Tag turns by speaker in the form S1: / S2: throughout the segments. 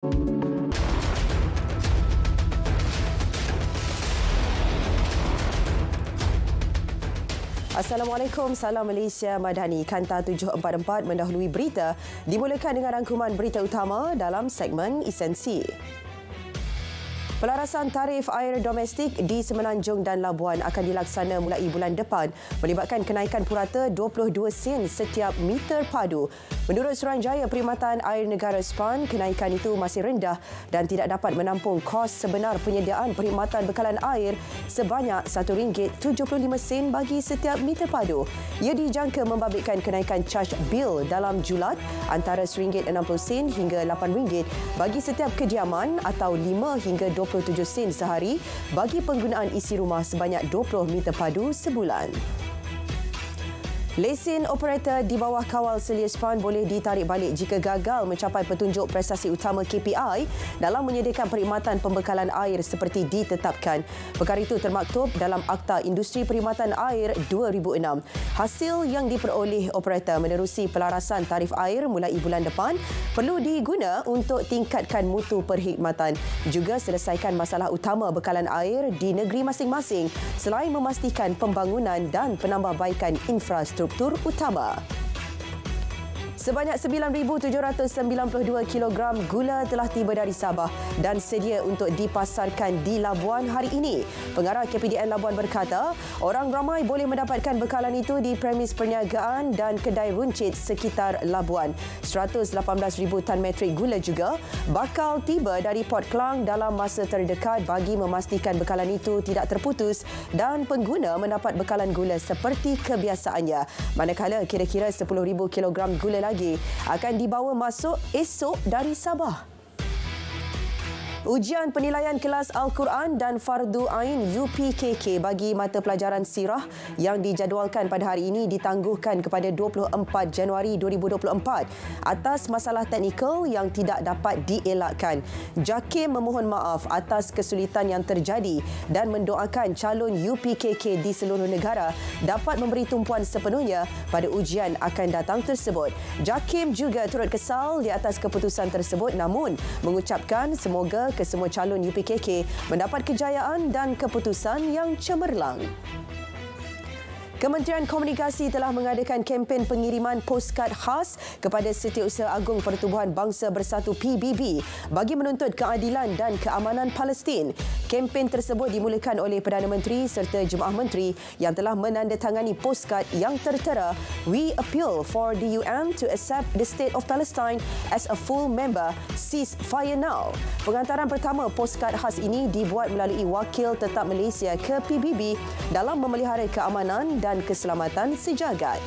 S1: Assalamualaikum, salam Malaysia Madani. Kanta 744 mendahului berita dimulakan dengan rangkuman berita utama dalam segmen Esensi. Pelarasan tarif air domestik di Semenanjung dan Labuan akan dilaksana mulai bulan depan melibatkan kenaikan purata 22 sen setiap meter padu. Menurut Suruhanjaya Perkhidmatan Air Negara SPAN, kenaikan itu masih rendah dan tidak dapat menampung kos sebenar penyediaan perkhidmatan bekalan air sebanyak RM1.75 bagi setiap meter padu. Ia dijangka membabitkan kenaikan caj bil dalam julat antara RM1.60 hingga RM8 bagi setiap kediaman atau 5 hingga 27 sen sehari bagi penggunaan isi rumah sebanyak 20 meter padu sebulan. Lesen operator di bawah kawal selia SPAN boleh ditarik balik jika gagal mencapai petunjuk prestasi utama KPI dalam menyediakan perkhidmatan pembekalan air seperti ditetapkan. Perkara itu termaktub dalam Akta Industri Perkhidmatan Air 2006. Hasil yang diperoleh operator menerusi pelarasan tarif air mulai bulan depan perlu diguna untuk tingkatkan mutu perkhidmatan. Juga selesaikan masalah utama bekalan air di negeri masing-masing selain memastikan pembangunan dan penambahbaikan infrastruktur utama. Sebanyak 9,792 kilogram gula telah tiba dari Sabah dan sedia untuk dipasarkan di Labuan hari ini. Pengarah KPDN Labuan berkata, orang ramai boleh mendapatkan bekalan itu di premis perniagaan dan kedai runcit sekitar Labuan. 118,000 tan metrik gula juga bakal tiba dari Port Klang dalam masa terdekat bagi memastikan bekalan itu tidak terputus dan pengguna mendapat bekalan gula seperti kebiasaannya. Manakala kira-kira 10,000 kilogram gula lagi akan dibawa masuk esok dari Sabah. Ujian penilaian kelas Al-Quran dan Fardu Ain UPKK bagi mata pelajaran sirah yang dijadualkan pada hari ini ditangguhkan kepada 24 Januari 2024 atas masalah teknikal yang tidak dapat dielakkan. JAKIM memohon maaf atas kesulitan yang terjadi dan mendoakan calon UPKK di seluruh negara dapat memberi tumpuan sepenuhnya pada ujian akan datang tersebut. JAKIM juga turut kesal di atas keputusan tersebut namun mengucapkan semoga kesemua calon UPKK mendapat kejayaan dan keputusan yang cemerlang. Kementerian Komunikasi telah mengadakan kempen pengiriman poskad khas kepada Setiausaha Agung Pertubuhan Bangsa Bersatu PBB bagi menuntut keadilan dan keamanan Palestin. Kempen tersebut dimulakan oleh Perdana Menteri serta Jemaah Menteri yang telah menandatangani poskad yang tertera "We appeal for the UN to accept the State of Palestine as a full member. Ceasefire now." Pengantaran pertama poskad khas ini dibuat melalui Wakil Tetap Malaysia ke PBB dalam memelihara keamanan dan keselamatan sejagat.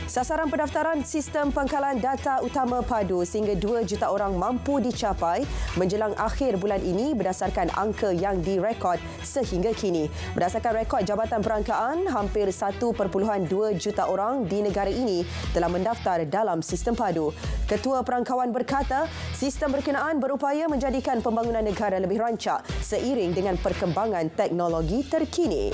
S1: Sasaran pendaftaran sistem pangkalan data utama padu sehingga 2 juta orang mampu dicapai menjelang akhir bulan ini berdasarkan angka yang direkod sehingga kini. Berdasarkan rekod Jabatan Perangkaan, hampir 1.2 juta orang di negara ini telah mendaftar dalam sistem padu. Ketua Perangkawan berkata, sistem berkenaan berupaya menjadikan pembangunan negara lebih rancak seiring dengan perkembangan teknologi terkini.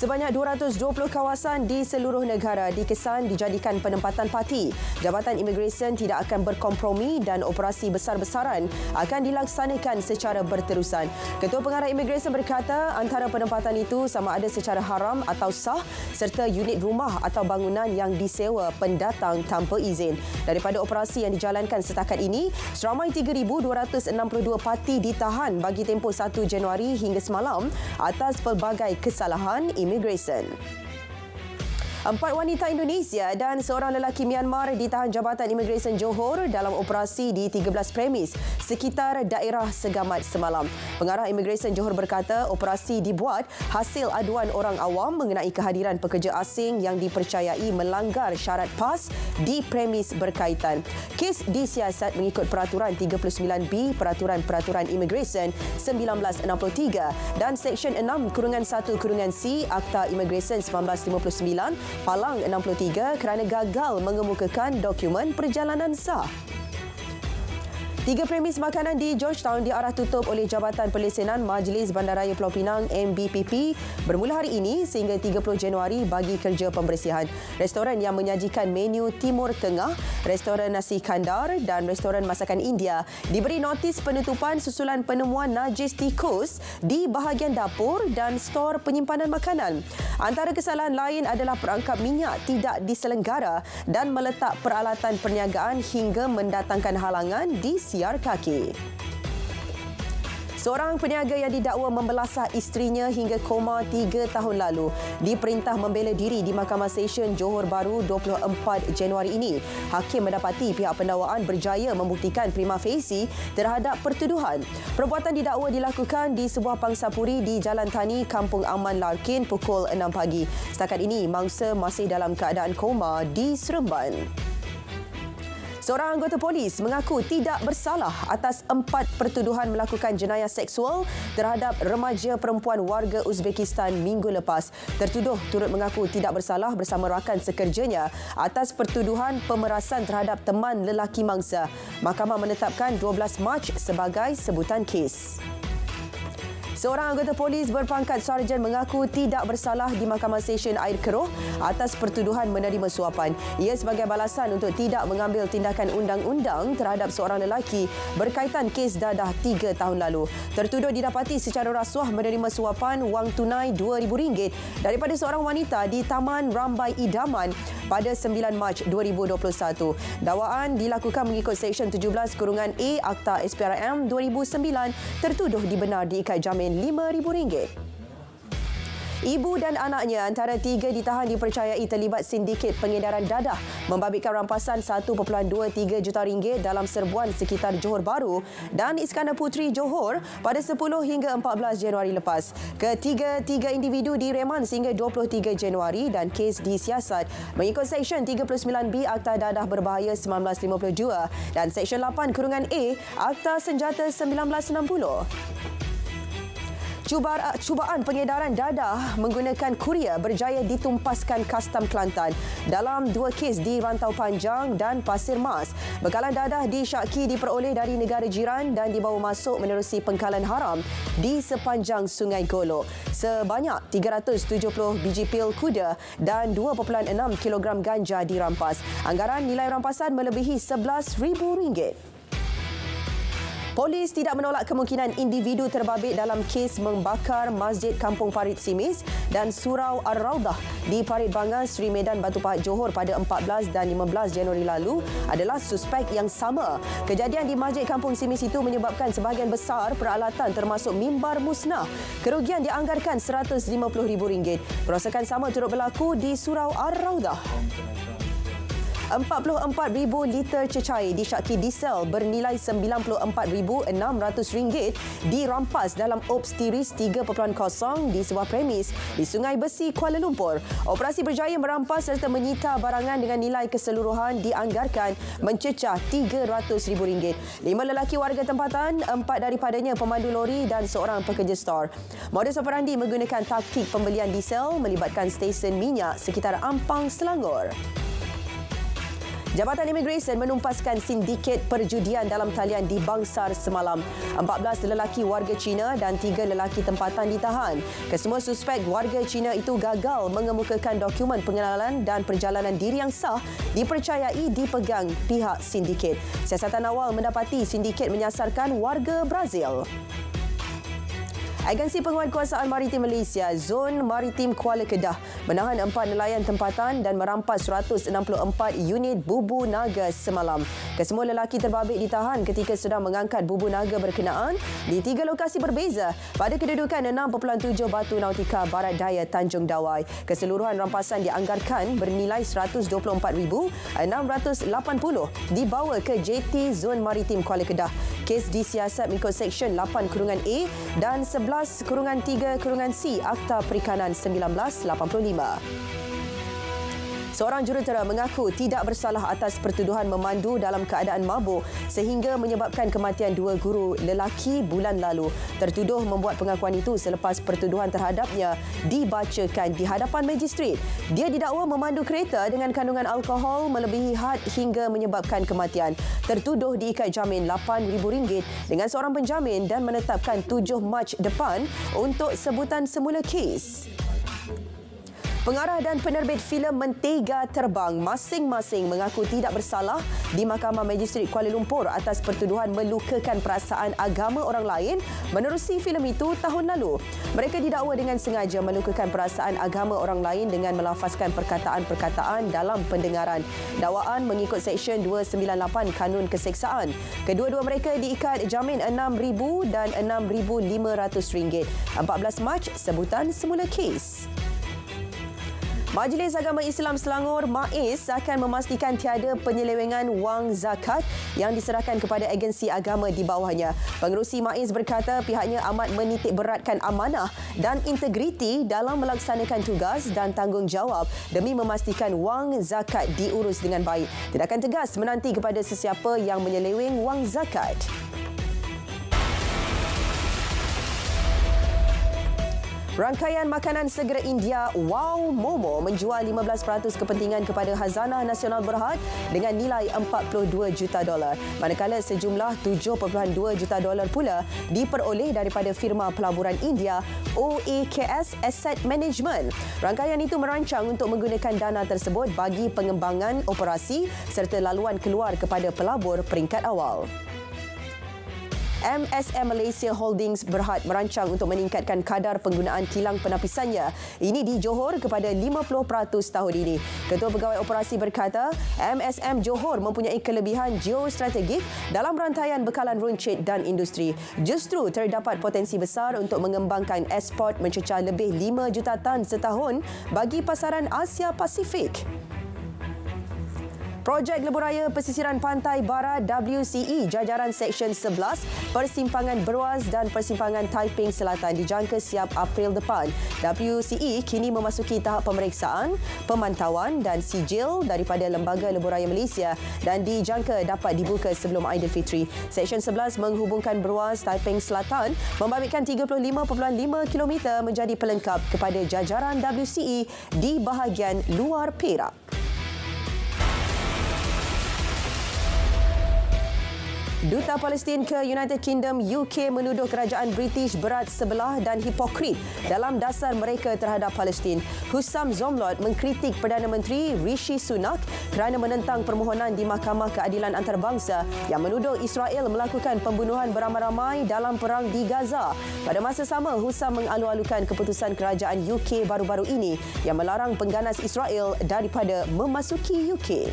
S1: Sebanyak 220 kawasan di seluruh negara dikesan dijadikan penempatan parti. Jabatan Imigresen tidak akan berkompromi dan operasi besar-besaran akan dilaksanakan secara berterusan. Ketua Pengarah Imigresen berkata antara penempatan itu sama ada secara haram atau sah serta unit rumah atau bangunan yang disewa pendatang tanpa izin. Daripada operasi yang dijalankan setakat ini, seramai 3,262 parti ditahan bagi tempoh 1 Januari hingga semalam atas pelbagai kesalahan imigresen. 4 wanita Indonesia dan seorang lelaki Myanmar ditahan Jabatan Imigresen Johor dalam operasi di 13 premis sekitar daerah Segamat semalam. Pengarah Imigresen Johor berkata operasi dibuat hasil aduan orang awam mengenai kehadiran pekerja asing yang dipercayai melanggar syarat PAS di premis berkaitan. Kes disiasat mengikut Peraturan 39B Peraturan-Peraturan Imigresen 1963 dan Seksyen 6-1-C Akta Imigresen 1959 Palang 63 kerana gagal mengemukakan dokumen perjalanan sah. 3 premis makanan di Georgetown diarah tutup oleh Jabatan Pelesenan Majlis Bandaraya Pulau Pinang MBPP bermula hari ini sehingga 30 Januari bagi kerja pembersihan. Restoran yang menyajikan menu Timur Tengah, restoran nasi kandar dan restoran masakan India diberi notis penutupan susulan penemuan najis tikus di bahagian dapur dan stor penyimpanan makanan. Antara kesalahan lain adalah perangkap minyak tidak diselenggara dan meletak peralatan perniagaan hingga mendatangkan halangan di siar kaki. Seorang peniaga yang didakwa membelasah isterinya hingga koma 3 tahun lalu diperintah membela diri di Mahkamah Session Johor Bahru 24 Januari ini. Hakim mendapati pihak pendakwaan berjaya membuktikan prima facie terhadap pertuduhan. Perbuatan didakwa dilakukan di sebuah pangsapuri di Jalan Tani, Kampung Aman Larkin pukul 6 pagi. Setakat ini, mangsa masih dalam keadaan koma di Seremban. Seorang anggota polis mengaku tidak bersalah atas 4 pertuduhan melakukan jenayah seksual terhadap remaja perempuan warga Uzbekistan minggu lepas. Tertuduh turut mengaku tidak bersalah bersama rakan sekerjanya atas pertuduhan pemerasan terhadap teman lelaki mangsa. Mahkamah menetapkan 12 Mac sebagai sebutan kes. Seorang anggota polis berpangkat sarjan mengaku tidak bersalah di Mahkamah Session Air Keroh atas pertuduhan menerima suapan. Ia sebagai balasan untuk tidak mengambil tindakan undang-undang terhadap seorang lelaki berkaitan kes dadah 3 tahun lalu. Tertuduh didapati secara rasuah menerima suapan wang tunai RM2,000 daripada seorang wanita di Taman Rambai Idaman pada 9 Mac 2021. Dakwaan dilakukan mengikut Seksyen 17(A) Akta SPRM 2009. Tertuduh dibenar diikat jamin RM5,000. Ibu dan anaknya antara 3 ditahan dipercayai terlibat sindiket pengedaran dadah membabitkan rampasan RM1.23 juta dalam serbuan sekitar Johor Bahru dan Iskandar Puteri Johor pada 10 hingga 14 Januari lepas. Ketiga-tiga individu direman sehingga 23 Januari dan kes disiasat mengikut Seksyen 39B Akta Dadah Berbahaya 1952 dan Seksyen 8(A) Akta Senjata 1960. Cubaan pengedaran dadah menggunakan kurier berjaya ditumpaskan Kastam Kelantan dalam 2 kes di Rantau Panjang dan Pasir Mas. Bekalan dadah disyaki diperoleh dari negara jiran dan dibawa masuk menerusi pengkalan haram di sepanjang Sungai Golo. Sebanyak 370 biji pil kuda dan 2.6 kilogram ganja dirampas. Anggaran nilai rampasan melebihi RM11,000. Polis tidak menolak kemungkinan individu terbabit dalam kes membakar Masjid Kampung Parit Simis dan Surau Ar-Raudah di Parit Bangan, Seri Medan, Batu Pahat, Johor pada 14 dan 15 Januari lalu adalah suspek yang sama. Kejadian di Masjid Kampung Simis itu menyebabkan sebahagian besar peralatan termasuk mimbar musnah. Kerugian dianggarkan RM150,000. Perosakan sama turut berlaku di Surau Ar-Raudah. 44,000 liter cecair disyaki diesel bernilai RM94,600 dirampas dalam ops tiris 3.0 di sebuah premis di Sungai Besi, Kuala Lumpur. Operasi berjaya merampas serta menyita barangan dengan nilai keseluruhan dianggarkan mencecah RM300,000. 5 lelaki warga tempatan, 4 daripadanya pemandu lori dan seorang pekerja stor. Modus operandi menggunakan taktik pembelian diesel melibatkan stesen minyak sekitar Ampang, Selangor. Jabatan Imigresen menumpaskan sindiket perjudian dalam talian di Bangsar semalam. 14 lelaki warga Cina dan 3 lelaki tempatan ditahan. Kesemua suspek warga Cina itu gagal mengemukakan dokumen pengenalan dan perjalanan diri yang sah dipercayai dipegang pihak sindiket. Siasatan awal mendapati sindiket menyasarkan warga Brazil. Agensi Penguatkuasaan Maritim Malaysia, Zon Maritim Kuala Kedah menahan 4 nelayan tempatan dan merampas 164 unit bubu naga semalam. Kesemua lelaki terbabit ditahan ketika sedang mengangkat bubu naga berkenaan di 3 lokasi berbeza pada kedudukan 6.7 Batu Nautika Barat Daya Tanjung Dawai. Keseluruhan rampasan dianggarkan bernilai RM124,680 dibawa ke JT Zon Maritim Kuala Kedah. Kes disiasat mengikut Seksyen 8(A) dan 11(3)(C Akta Perikanan 1985. Seorang jurutera mengaku tidak bersalah atas pertuduhan memandu dalam keadaan mabuk sehingga menyebabkan kematian 2 guru lelaki bulan lalu. Tertuduh membuat pengakuan itu selepas pertuduhan terhadapnya dibacakan di hadapan magistrat. Dia didakwa memandu kereta dengan kandungan alkohol melebihi had hingga menyebabkan kematian. Tertuduh diikat jamin RM8,000 dengan seorang penjamin dan menetapkan 7 Mac depan untuk sebutan semula kes. Pengarah dan penerbit filem Mentega Terbang masing-masing mengaku tidak bersalah di Mahkamah Magistrat Kuala Lumpur atas pertuduhan melukakan perasaan agama orang lain menerusi filem itu tahun lalu. Mereka didakwa dengan sengaja melukakan perasaan agama orang lain dengan melafazkan perkataan-perkataan dalam pendengaran. Dakwaan mengikut Seksyen 298 Kanun Keseksaan. Kedua-dua mereka diikat jamin RM6,000 dan RM6,500. 14 Mac sebutan semula kes. Majlis Agama Islam Selangor MAIS akan memastikan tiada penyelewengan wang zakat yang diserahkan kepada agensi agama di bawahnya. Pengerusi MAIS berkata pihaknya amat menitikberatkan amanah dan integriti dalam melaksanakan tugas dan tanggungjawab demi memastikan wang zakat diurus dengan baik. Tindakan tegas menanti kepada sesiapa yang menyeleweng wang zakat. Rangkaian makanan segera India Wow Momo menjual 15% kepentingan kepada Khazanah Nasional Berhad dengan nilai $42 juta. Manakala sejumlah $7.2 juta pula diperoleh daripada firma pelaburan India OAKS Asset Management. Rangkaian itu merancang untuk menggunakan dana tersebut bagi pengembangan operasi serta laluan keluar kepada pelabur peringkat awal. MSM Malaysia Holdings Berhad merancang untuk meningkatkan kadar penggunaan kilang penapisannya. Ini di Johor kepada 50% tahun ini. Ketua Pegawai Operasi berkata, MSM Johor mempunyai kelebihan geostrategik dalam rantaian bekalan runcit dan industri. Justru terdapat potensi besar untuk mengembangkan ekspor mencecah lebih 5 juta tan setahun bagi pasaran Asia Pasifik. Projek Lebuhraya Pesisiran Pantai Barat WCE jajaran Seksyen 11 Persimpangan Beruas dan Persimpangan Taiping Selatan dijangka siap April depan. WCE kini memasuki tahap pemeriksaan, pemantauan dan sijil daripada Lembaga Lebuhraya Malaysia dan dijangka dapat dibuka sebelum Aidilfitri. Seksyen 11 menghubungkan Beruas Taiping Selatan membabitkan 35.5 km menjadi pelengkap kepada jajaran WCE di bahagian luar Perak. Duta Palestin ke United Kingdom UK menuduh kerajaan British berat sebelah dan hipokrit dalam dasar mereka terhadap Palestin. Hussam Zomlot mengkritik Perdana Menteri Rishi Sunak kerana menentang permohonan di Mahkamah Keadilan Antarabangsa yang menuduh Israel melakukan pembunuhan beramai-ramai dalam perang di Gaza. Pada masa sama, Hussam mengalu-alukan keputusan kerajaan UK baru-baru ini yang melarang pengganas Israel daripada memasuki UK.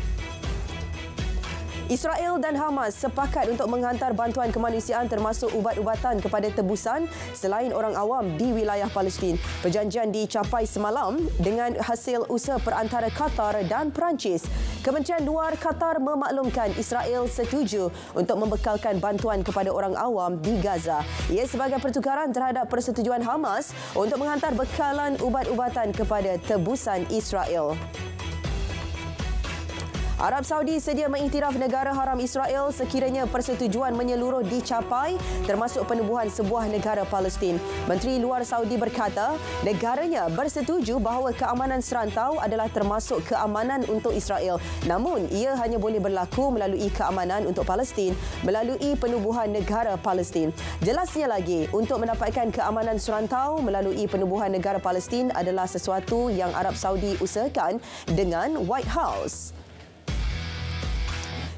S1: Israel dan Hamas sepakat untuk menghantar bantuan kemanusiaan termasuk ubat-ubatan kepada tebusan selain orang awam di wilayah Palestin. Perjanjian dicapai semalam dengan hasil usaha perantara Qatar dan Perancis. Kementerian Luar Qatar memaklumkan Israel setuju untuk membekalkan bantuan kepada orang awam di Gaza. Ia sebagai pertukaran terhadap persetujuan Hamas untuk menghantar bekalan ubat-ubatan kepada tebusan Israel. Arab Saudi sedia mengiktiraf negara haram Israel sekiranya persetujuan menyeluruh dicapai termasuk penubuhan sebuah negara Palestin. Menteri Luar Saudi berkata negaranya bersetuju bahawa keamanan serantau adalah termasuk keamanan untuk Israel. Namun ia hanya boleh berlaku melalui keamanan untuk Palestin melalui penubuhan negara Palestin. Jelasnya lagi, untuk mendapatkan keamanan serantau melalui penubuhan negara Palestin adalah sesuatu yang Arab Saudi usahakan dengan White House.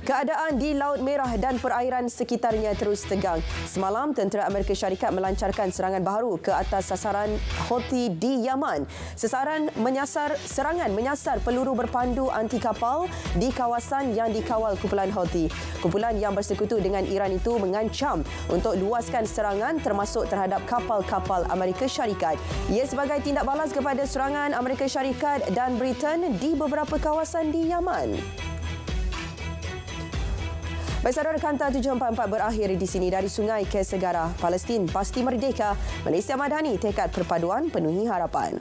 S1: Keadaan di Laut Merah dan perairan sekitarnya terus tegang. Semalam, tentera Amerika Syarikat melancarkan serangan baharu ke atas sasaran Houthi di Yaman. Serangan menyasar peluru berpandu anti kapal di kawasan yang dikawal kumpulan Houthi. Kumpulan yang bersekutu dengan Iran itu mengancam untuk luaskan serangan termasuk terhadap kapal-kapal Amerika Syarikat. Ia sebagai tindak balas kepada serangan Amerika Syarikat dan Britain di beberapa kawasan di Yaman. Baik, saudara, Kanta 744 berakhir di sini. Dari sungai ke segara, Palestin pasti merdeka. Malaysia Madani, tekad perpaduan penuhi harapan.